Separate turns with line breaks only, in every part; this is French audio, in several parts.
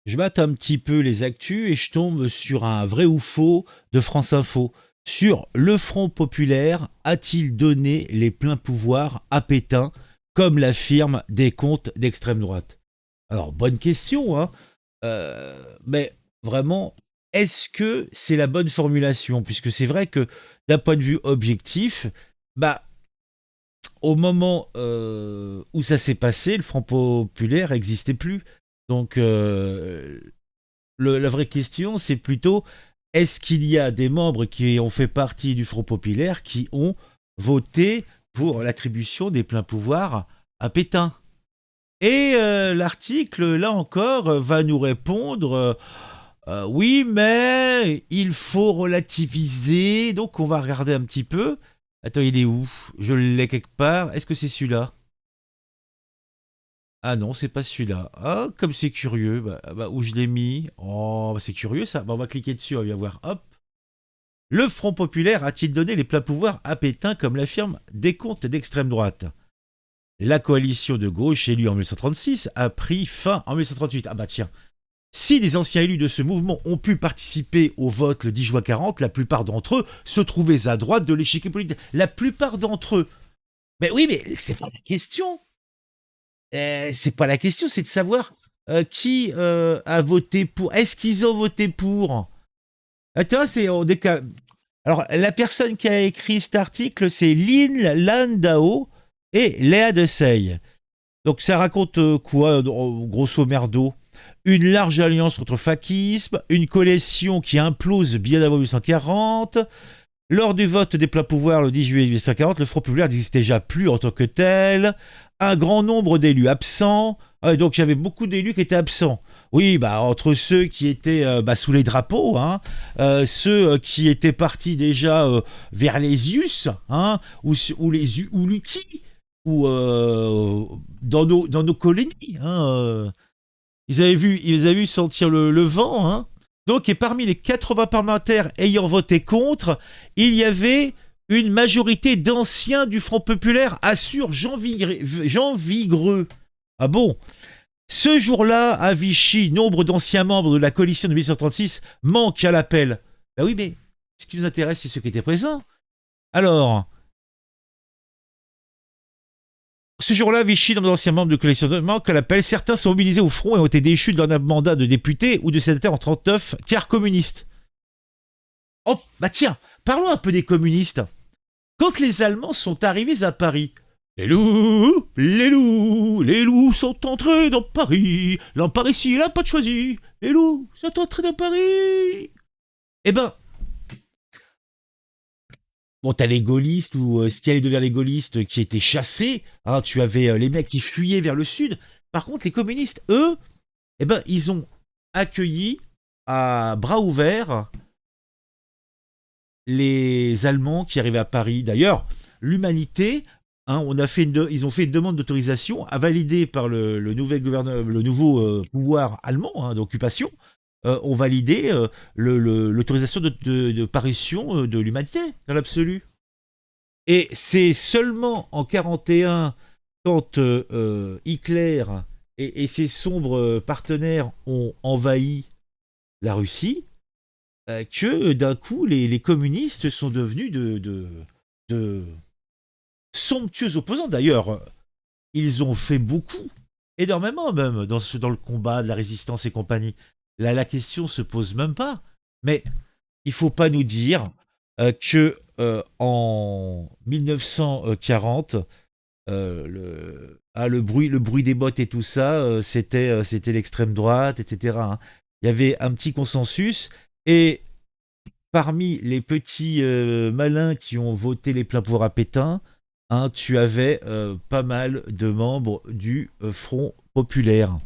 Je mate un petit peu les actus et je tombe sur un vrai ou faux de France Info. Sur le Front populaire a-t-il donné les pleins pouvoirs à Pétain, comme l'affirment des comptes d'extrême droite? Alors, bonne question, hein. Mais vraiment, est-ce que c'est la bonne formulation? Puisque c'est vrai que d'un point de vue objectif, bah, au moment où ça s'est passé, le Front populaire n'existait plus. Donc, la vraie question, c'est plutôt est-ce qu'il y a des membres qui ont fait partie du Front populaire qui ont voté pour l'attribution des pleins pouvoirs à Pétain? Et l'article, là encore, va nous répondre oui, mais il faut relativiser. Donc, on va regarder un petit peu. Attends, il est où? Je l'ai quelque part. Est-ce que c'est celui-là? Ah non, c'est pas celui-là. Ah, comme c'est curieux. Où je l'ai mis? Oh, bah, c'est curieux ça. Bah, on va cliquer dessus, on va voir. Hop. Le Front populaire a-t-il donné les pleins pouvoirs à Pétain, comme l'affirment des comptes d'extrême droite? La coalition de gauche élue en 1936 a pris fin en 1938. Ah bah tiens, si les anciens élus de ce mouvement ont pu participer au vote le 10 juin 40, la plupart d'entre eux se trouvaient à droite de l'échiquier politique. La plupart d'entre eux. Mais oui, mais c'est pas la question. C'est pas la question, c'est de savoir qui a voté pour. Est-ce qu'ils ont voté pour? Attends, c'est on décale. Alors, la personne qui a écrit cet article, c'est Lynn Landau et Léa Dessay. Donc, ça raconte quoi, grosso merdo? Une large alliance contre le fascisme, une coalition qui implose bien avant 1840. Lors du vote des pleins pouvoirs le 10 juillet 1840, le Front populaire n'existait déjà plus en tant que tel. Un grand nombre d'élus absents. Donc, il y avait beaucoup d'élus qui étaient absents. Oui, bah, entre ceux qui étaient sous les drapeaux, hein, ceux qui étaient partis déjà vers les US, hein, ou Lucky, ou dans nos colonies. Hein, ils avaient vu sentir le vent. Hein. Donc, et parmi les 80 parlementaires ayant voté contre, il y avait une majorité d'anciens du Front populaire, assure Jean Vigreux. Ah bon? Ce jour-là, à Vichy, nombre d'anciens membres de la coalition de 1836 manquent à l'appel. Ben oui, mais ce qui nous intéresse, c'est ceux qui étaient présents. Alors, ce jour-là, Vichy, nombre d'anciens membres de la coalition manquent à l'appel. Certains sont mobilisés au front et ont été déchus de leur mandat de député ou de sénateur en 39, car communistes. Oh, bah tiens, parlons un peu des communistes. Quand les Allemands sont arrivés à Paris, les loups sont entrés dans Paris. L'empare ici, il n'a pas de choisi. Les loups sont entrés dans Paris. Eh ben, bon, t'as les gaullistes ou ce qui allait devenir les gaullistes qui étaient chassés. Hein, tu avais les mecs qui fuyaient vers le sud. Par contre, les communistes, eux, eh ben, ils ont accueilli à bras ouverts les Allemands qui arrivaient à Paris. D'ailleurs, l'humanité, hein, ils ont fait une demande d'autorisation à valider par le nouveau pouvoir allemand hein, d'occupation. Ont validé l'autorisation de parution de l'humanité dans l'absolu. Et c'est seulement en 41, quand Hitler et ses sombres partenaires ont envahi la Russie, que d'un coup, les communistes sont devenus de somptueux opposants. D'ailleurs, ils ont fait beaucoup, énormément même, dans le combat de la résistance et compagnie. Là, la question se pose même pas. Mais il faut pas nous dire que en 1940, le bruit des bottes et tout ça, c'était l'extrême droite, etc. Hein. Il y avait un petit consensus et parmi les petits malins qui ont voté les pleins pouvoirs à Pétain, hein, tu avais pas mal de membres du Front populaire.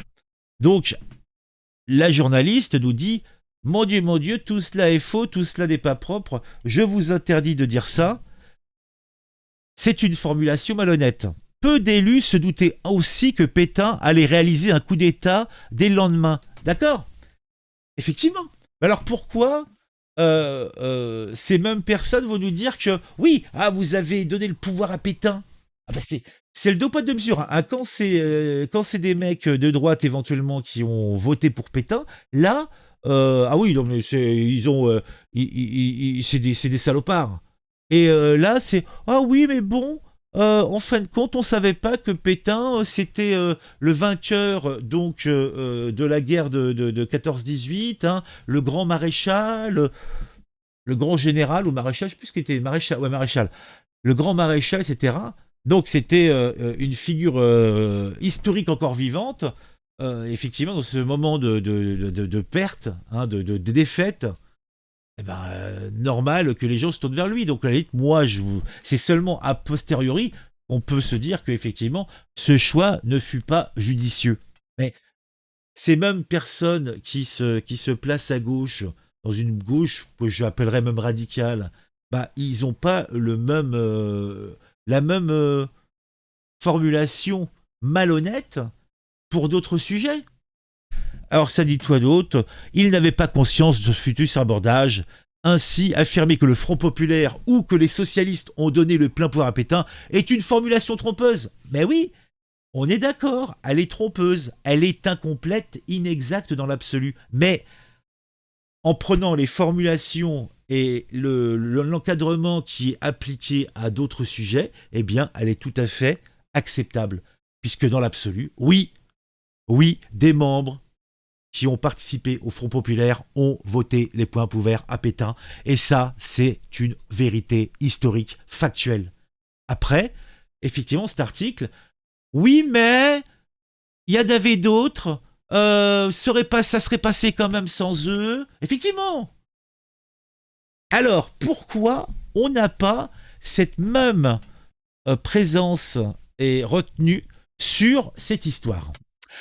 Donc, la journaliste nous dit mon Dieu, tout cela est faux, tout cela n'est pas propre, je vous interdis de dire ça. C'est une formulation malhonnête. Peu d'élus se doutaient aussi que Pétain allait réaliser un coup d'État dès le lendemain. D'accord? Effectivement. Mais alors pourquoi ces mêmes personnes vont nous dire que oui, ah, vous avez donné le pouvoir à Pétain? Ah bah C'est le deux poids deux mesures, hein. Quand c'est des mecs de droite éventuellement qui ont voté pour Pétain, là, ah oui, non mais ils ont, c'est des salopards. Et là, c'est ah oui, mais bon, en fin de compte, on savait pas que Pétain c'était le vainqueur donc de la guerre de 14-18, hein, le grand maréchal, le grand général ou maréchal, je sais plus ce qu'il était, maréchal, ouais maréchal, le grand maréchal, etc. Donc c'était une figure historique encore vivante. Effectivement, dans ce moment de perte, hein, de défaite, eh ben, normal que les gens se tournent vers lui. Donc à la limite, c'est seulement a posteriori qu'on peut se dire qu'effectivement, ce choix ne fut pas judicieux. Mais ces mêmes personnes qui se placent à gauche, dans une gauche que j'appellerais même radicale, bah, ils n'ont pas la même formulation malhonnête pour d'autres sujets. Alors ça dit quoi d'autre? Il n'avait pas conscience de ce futur abordage. Ainsi, affirmer que le Front populaire ou que les socialistes ont donné le plein pouvoir à Pétain est une formulation trompeuse. Mais oui, on est d'accord, elle est trompeuse, elle est incomplète, inexacte dans l'absolu. Mais en prenant les formulations et l'encadrement qui est appliqué à d'autres sujets, eh bien, elle est tout à fait acceptable. Puisque dans l'absolu, oui, oui, des membres qui ont participé au Front populaire ont voté les points pouvoirs à Pétain. Et ça, c'est une vérité historique, factuelle. Après, effectivement, cet article, oui, mais il y en avait d'autres, ça serait passé quand même sans eux. Effectivement. Alors, pourquoi on n'a pas cette même présence et retenue sur cette histoire?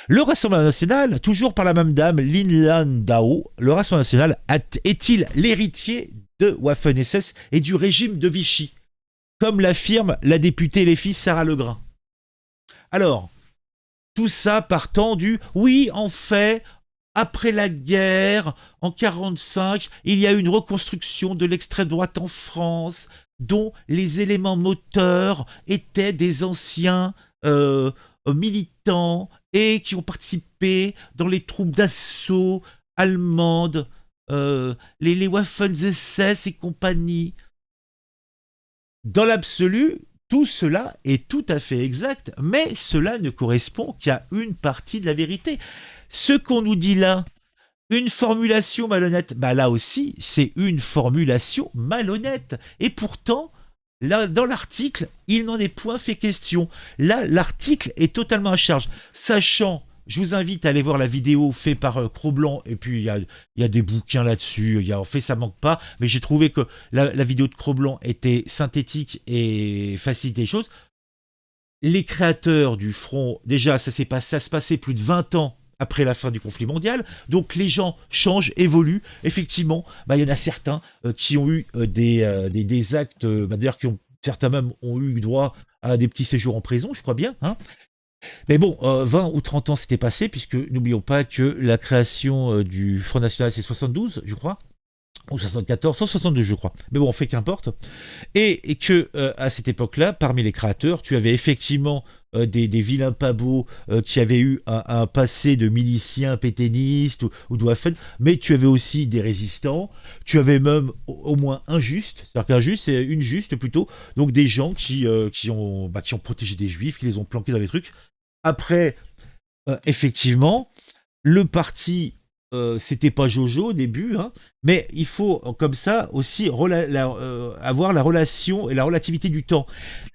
Le Rassemblement national, toujours par la même dame, Lin Landau, le Rassemblement national est-il l'héritier de Waffen-SS et du régime de Vichy, comme l'affirme la députée LFI Sarah Legrain? Alors, tout ça partant du oui, en fait, après la guerre, en 1945, il y a eu une reconstruction de l'extrême droite en France, dont les éléments moteurs étaient des anciens militants et qui ont participé dans les troupes d'assaut allemandes, les Waffen-SS et compagnie. Dans l'absolu, tout cela est tout à fait exact, mais cela ne correspond qu'à une partie de la vérité. Ce qu'on nous dit là, une formulation malhonnête, bah là aussi, c'est une formulation malhonnête. Et pourtant, là, dans l'article, il n'en est point fait question. Là, l'article est totalement à charge. Sachant, je vous invite à aller voir la vidéo faite par Cro-Blanc, et puis il y a des bouquins là-dessus, en fait ça manque pas, mais j'ai trouvé que la vidéo de Cro-Blanc était synthétique et facilitait les choses. Les créateurs du front, déjà ça se passait plus de 20 ans après la fin du conflit mondial, donc les gens changent, évoluent. Effectivement, bah, il y en a certains qui ont eu des actes, d'ailleurs certains même ont eu droit à des petits séjours en prison, je crois bien, hein. Mais bon, 20 ou 30 ans s'était passé, puisque n'oublions pas que la création du Front National, c'est 72, je crois, ou 74, 162, je crois. Mais bon, fait qu'importe. Et que à cette époque-là, parmi les créateurs, tu avais effectivement des vilains pas beaux qui avaient eu un passé de miliciens pétainistes ou de Waffen, mais tu avais aussi des résistants, tu avais même au moins un juste, c'est-à-dire qu'un juste, c'est une juste plutôt, donc des gens qui ont protégé des juifs, qui les ont planqués dans les trucs. Après, effectivement, le parti, c'était pas Jojo au début, hein, mais il faut comme ça aussi avoir la relation et la relativité du temps.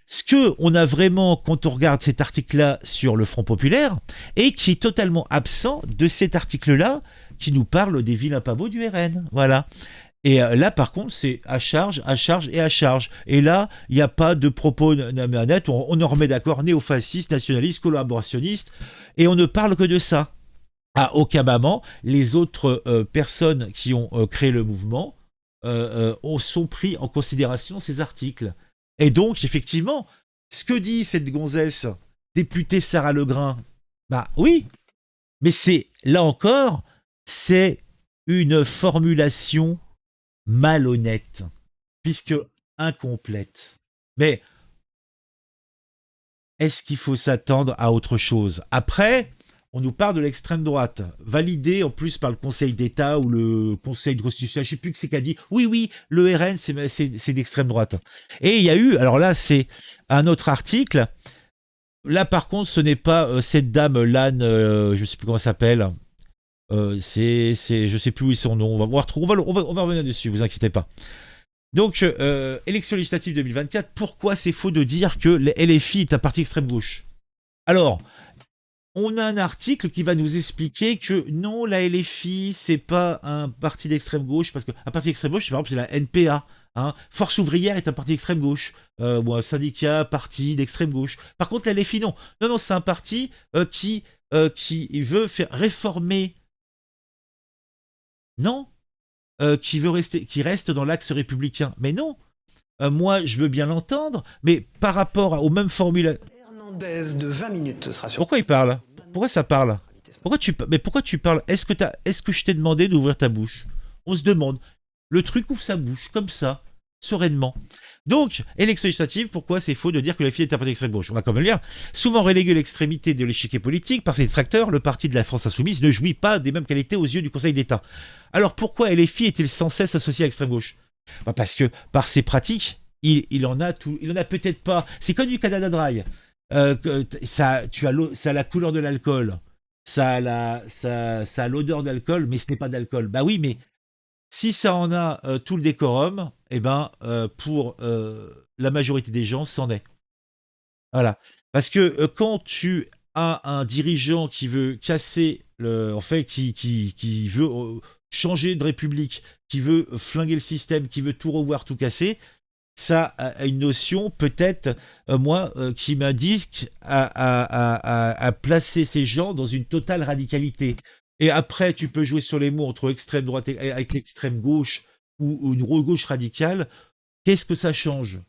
Ce que on a vraiment quand on regarde cet article-là sur le Front populaire et qui est totalement absent de cet article-là qui nous parle des vilains pas beaux du RN. Voilà. Et là, par contre, c'est à charge, à charge et à charge. Et là, il n'y a pas de propos net, on en remet d'accord, néofasciste, nationaliste, collaborationniste, et on ne parle que de ça. À aucun moment, les autres personnes qui ont créé le mouvement sont pris en considération ces articles. Et donc, effectivement, ce que dit cette gonzesse, députée Sarah Legrain, bah oui, mais c'est, là encore, c'est une formulation malhonnête, puisque incomplète. Mais est-ce qu'il faut s'attendre à autre chose? Après, on nous parle de l'extrême droite, validé en plus par le Conseil d'État ou le Conseil de constitution, je sais plus que c'est qu'a dit, oui, oui, le RN, c'est d'extrême droite. Et il y a eu, alors là, c'est un autre article, là par contre, ce n'est pas cette dame, Lannes, je sais plus comment elle s'appelle, je sais plus où est son nom, on va revenir dessus, vous inquiétez pas. Donc, élection législative 2024, pourquoi c'est faux de dire que le LFI est un parti extrême gauche? Alors, on a un article qui va nous expliquer que non, la LFI, c'est pas un parti d'extrême gauche, parce qu'un parti d'extrême gauche, par exemple, c'est la NPA. Hein. Force ouvrière est un parti d'extrême gauche, ou un syndicat, parti d'extrême gauche. Par contre, la LFI, non. Non, non, c'est un parti qui veut faire réformer. Non, qui reste dans l'axe républicain. Mais non, moi, je veux bien l'entendre, mais par rapport aux mêmes formules.
Hernandez de 20 minutes, ce sera sur.
Pourquoi il parle? Pourquoi ça parle? Pourquoi tu parles? Est-ce que je t'ai demandé d'ouvrir ta bouche? On se demande. Le truc ouvre sa bouche, comme ça, sereinement. Donc, élection législative, pourquoi c'est faux de dire que la fille est un parti d'extrême gauche? On va quand même le lire. Souvent relégué à l'extrémité de l'échiquier politique par ses détracteurs, le parti de la France Insoumise ne jouit pas des mêmes qualités aux yeux du Conseil d'État. Alors pourquoi LFI est-il sans cesse associé à l'extrême gauche? Parce que par ses pratiques, il en a peut-être pas. C'est comme du Canada Dry. Ça a la couleur de l'alcool, ça a l'odeur d'alcool, mais ce n'est pas d'alcool. Bah oui, mais si ça en a tout le décorum, eh ben pour la majorité des gens, c'en est. Voilà. Parce que quand tu as un dirigeant qui veut casser en fait, qui veut changer de république, qui veut flinguer le système, qui veut tout revoir, tout casser, ça a une notion peut-être, qui m'indique à placer ces gens dans une totale radicalité. Et après, tu peux jouer sur les mots entre extrême droite et avec l'extrême gauche ou une gauche radicale. Qu'est-ce que ça change?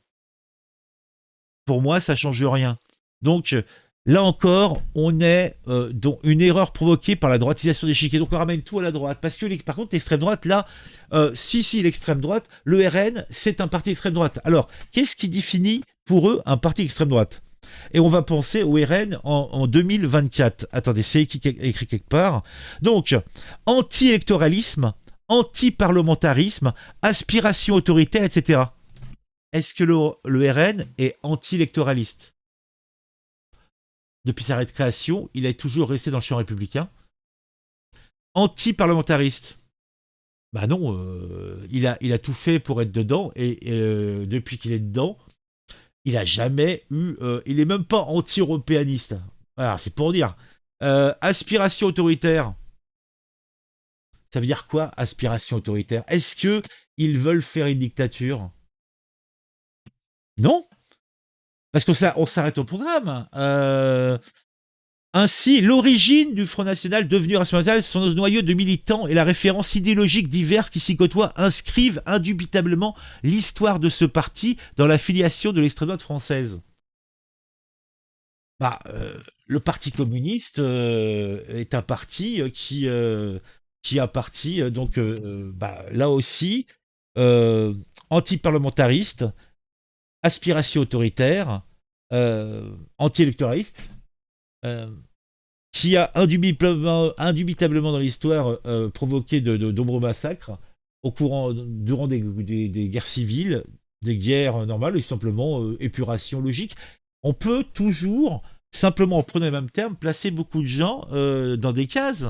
Pour moi, ça change rien. Donc, là encore, on est dans une erreur provoquée par la droitisation des l'échiquier. Donc, on ramène tout à la droite. Parce que, par contre, l'extrême droite, là, si, l'extrême droite, le RN, c'est un parti extrême droite. Alors, qu'est-ce qui définit pour eux un parti extrême droite? Et on va penser au RN en 2024. Attendez, c'est écrit quelque part. Donc, anti-électoralisme, anti-parlementarisme, aspiration autoritaire, etc. Est-ce que le RN est anti-électoraliste? Depuis sa création, il est toujours resté dans le champ républicain. Anti-parlementariste? Bah non, il a tout fait pour être dedans, et depuis qu'il est dedans, il a jamais eu... il est même pas anti-européaniste. Alors, c'est pour dire. Aspiration autoritaire. Ça veut dire quoi, aspiration autoritaire? Est-ce que ils veulent faire une dictature? Non, parce qu'on s'arrête au programme. Ainsi, l'origine du Front National devenu Rassemblement National, son noyau de militants et la référence idéologique diverses qui s'y côtoient inscrivent indubitablement l'histoire de ce parti dans la filiation de l'extrême droite française. Bah, le Parti communiste est un parti qui a parti, donc, là aussi, anti-parlementariste, aspiration autoritaire, anti-électoraliste, qui a indubitablement dans l'histoire provoqué de nombreux massacres durant des guerres civiles, des guerres normales, et simplement épuration logique. On peut toujours, simplement en prenant les mêmes termes, placer beaucoup de gens dans des cases.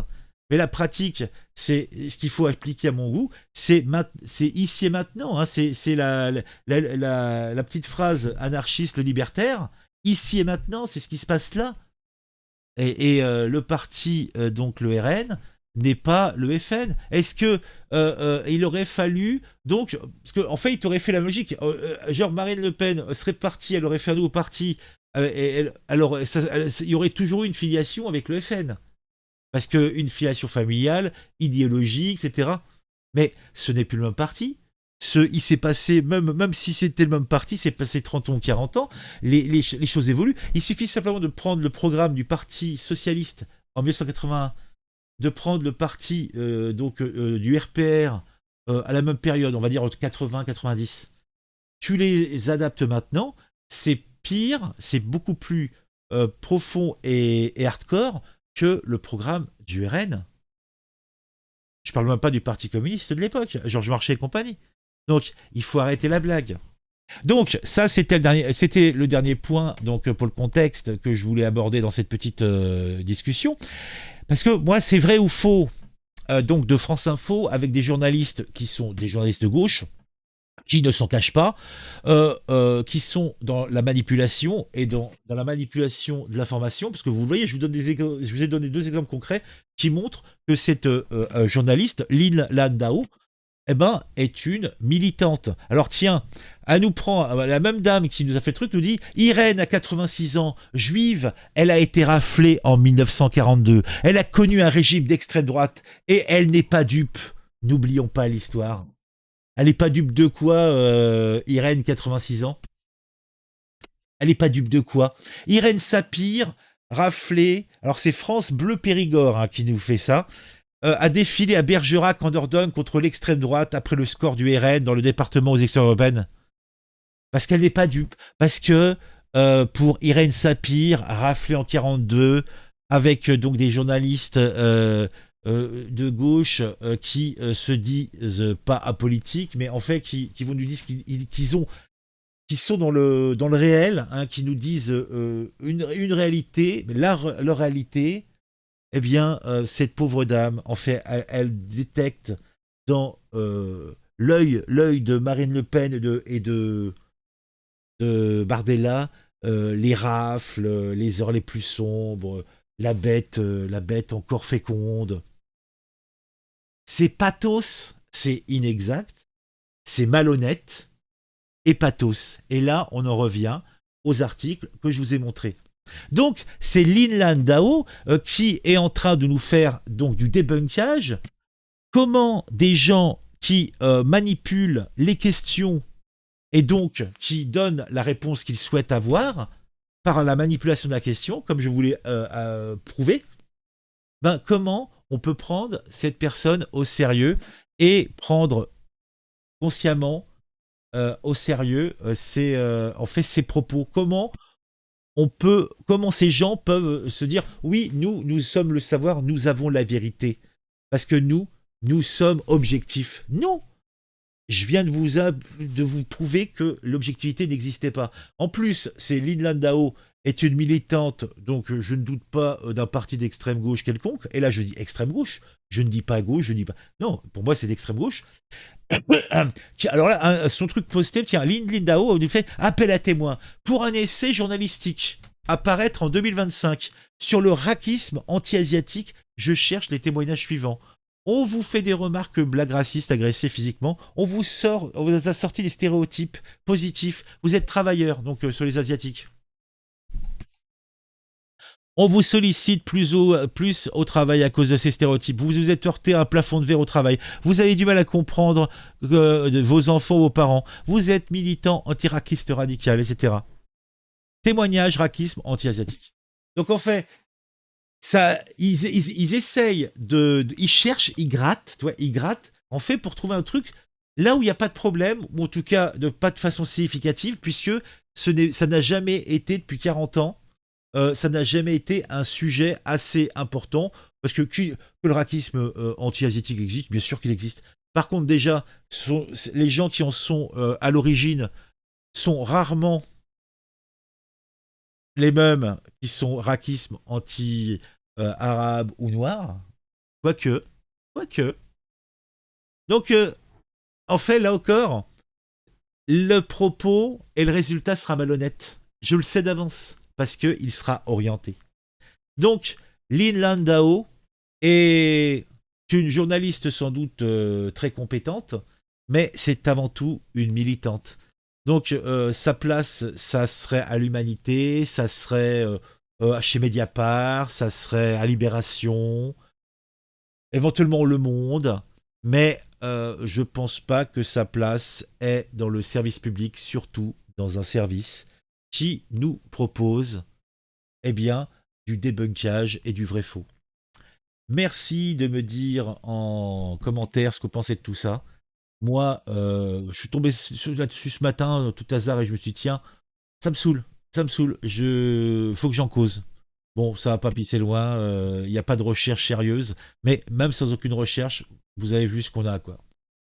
Mais la pratique, c'est ce qu'il faut appliquer à mon goût, c'est ici et maintenant. Hein, c'est la petite phrase anarchiste, le libertaire. Ici et maintenant, c'est ce qui se passe là. Et le parti, donc le RN, n'est pas le FN. Est-ce que il aurait fallu donc, parce qu'en fait, il t'aurait fait la logique. Genre Marine Le Pen serait partie, elle aurait fait un nouveau parti. Alors, il y aurait toujours eu une filiation avec le FN. Parce qu'une filiation familiale, idéologique, etc. Mais ce n'est plus le même parti. Il s'est passé, même si c'était le même parti, c'est passé 30 ans ou 40 ans, les choses évoluent. Il suffit simplement de prendre le programme du Parti Socialiste en 1981, de prendre le parti du RPR à la même période, on va dire entre 80 et 90. Tu les adaptes maintenant, c'est pire, c'est beaucoup plus profond et hardcore que le programme du RN. Je parle même pas du Parti communiste de l'époque, Georges Marchais et compagnie. Donc, il faut arrêter la blague. Donc, ça, c'était le dernier point, donc, pour le contexte que je voulais aborder dans cette petite discussion. Parce que moi, c'est vrai ou faux, donc de France Info, avec des journalistes qui sont des journalistes de gauche, qui ne s'en cachent pas, qui sont dans la manipulation et dans la manipulation de l'information, parce que vous voyez, je vous ai donné 2 exemples concrets qui montrent que cette journaliste, Lynn Landau, eh ben, est une militante. Alors tiens, elle nous prend, la même dame qui nous a fait le truc nous dit, Irène a 86 ans, juive, elle a été raflée en 1942, elle a connu un régime d'extrême droite et elle n'est pas dupe. N'oublions pas l'histoire. Elle n'est pas dupe de quoi, Irène, 86 ans? Elle n'est pas dupe de quoi? Irène Sapir, raflée, alors c'est France Bleu Périgord hein, qui nous fait ça, a défilé à Bergerac en Dordogne contre l'extrême droite après le score du RN dans le département aux élections européennes. Parce qu'elle n'est pas dupe. Parce que pour Irène Sapir, raflée en 42, avec donc des journalistes de gauche qui se disent pas apolitiques, mais en fait qui vont nous dire qui sont dans le réel, hein, qui nous disent une réalité, mais leur réalité, eh bien, cette pauvre dame, en fait, elle détecte dans l'œil de Marine Le Pen et de Bardella les rafles, les heures les plus sombres, la bête encore féconde. C'est pathos, c'est inexact, c'est malhonnête et pathos. Et là, on en revient aux articles que je vous ai montrés. Donc, c'est Lynn Landau qui est en train de nous faire donc du débunkage. Comment des gens qui manipulent les questions et donc qui donnent la réponse qu'ils souhaitent avoir par la manipulation de la question, comme je voulais prouver, ben, comment on peut prendre cette personne au sérieux et prendre consciemment au sérieux en fait ses propos. Comment ces gens peuvent se dire oui, nous sommes le savoir, nous avons la vérité parce que nous sommes objectifs. Non, je viens de vous prouver que l'objectivité n'existait pas. En plus, c'est Lynn Landau est une militante, donc je ne doute pas d'un parti d'extrême gauche quelconque. Et là, je dis extrême gauche. Je ne dis pas gauche, je ne dis pas. Non, pour moi, c'est d'extrême gauche. Alors là, son truc posté, tiens, Lynn Landau nous fait appel à témoins pour un essai journalistique à paraître en 2025 sur le racisme anti-asiatique. Je cherche les témoignages suivants. On vous fait des remarques blagues racistes, agressés physiquement. On vous a sorti des stéréotypes positifs. Vous êtes travailleur, donc sur les asiatiques. On vous sollicite plus au travail à cause de ces stéréotypes. Vous vous êtes heurté à un plafond de verre au travail. Vous avez du mal à comprendre vos enfants ou vos parents. Vous êtes militant anti-raquiste radical, etc. Témoignage racisme anti-asiatique. Donc en fait, ça, ils essayent ils cherchent, ils grattent, en fait, pour trouver un truc là où il n'y a pas de problème, ou en tout cas pas de façon significative, puisque ça n'a jamais été depuis 40 ans. Ça n'a jamais été un sujet assez important, parce que le racisme anti-asiatique existe, bien sûr qu'il existe. Par contre, déjà, les gens qui en sont à l'origine sont rarement les mêmes qui sont racisme anti-arabe ou noir. Quoique. Donc, en fait, là encore, le propos et le résultat sera malhonnête. Je le sais d'avance. Parce qu'il sera orienté. Donc, Lynn Landau est une journaliste sans doute très compétente, mais c'est avant tout une militante. Donc, sa place, ça serait à l'Humanité, ça serait chez Mediapart, ça serait à Libération, éventuellement Le Monde, mais je pense pas que sa place est dans le service public, surtout dans un service qui nous propose eh bien, du débunkage et du vrai faux. Merci de me dire en commentaire ce que vous pensez de tout ça. Moi, je suis tombé là-dessus ce matin, tout hasard, et je me suis dit, tiens, ça me saoule. Ça me saoule. Faut que j'en cause. Bon, ça va pas pisser loin. Il n'y a pas de recherche sérieuse. Mais même sans aucune recherche, vous avez vu ce qu'on a, quoi.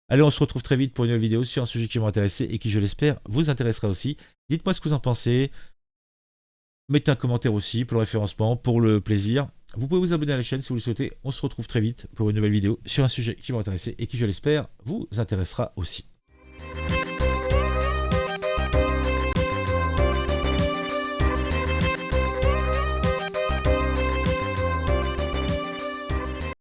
Allez, on se retrouve très vite pour une nouvelle vidéo sur un sujet qui m'a intéressé et qui, je l'espère, vous intéressera aussi. Dites-moi ce que vous en pensez. Mettez un commentaire aussi pour le référencement, pour le plaisir. Vous pouvez vous abonner à la chaîne si vous le souhaitez. On se retrouve très vite pour une nouvelle vidéo sur un sujet qui m'a intéressé et qui, je l'espère, vous intéressera aussi.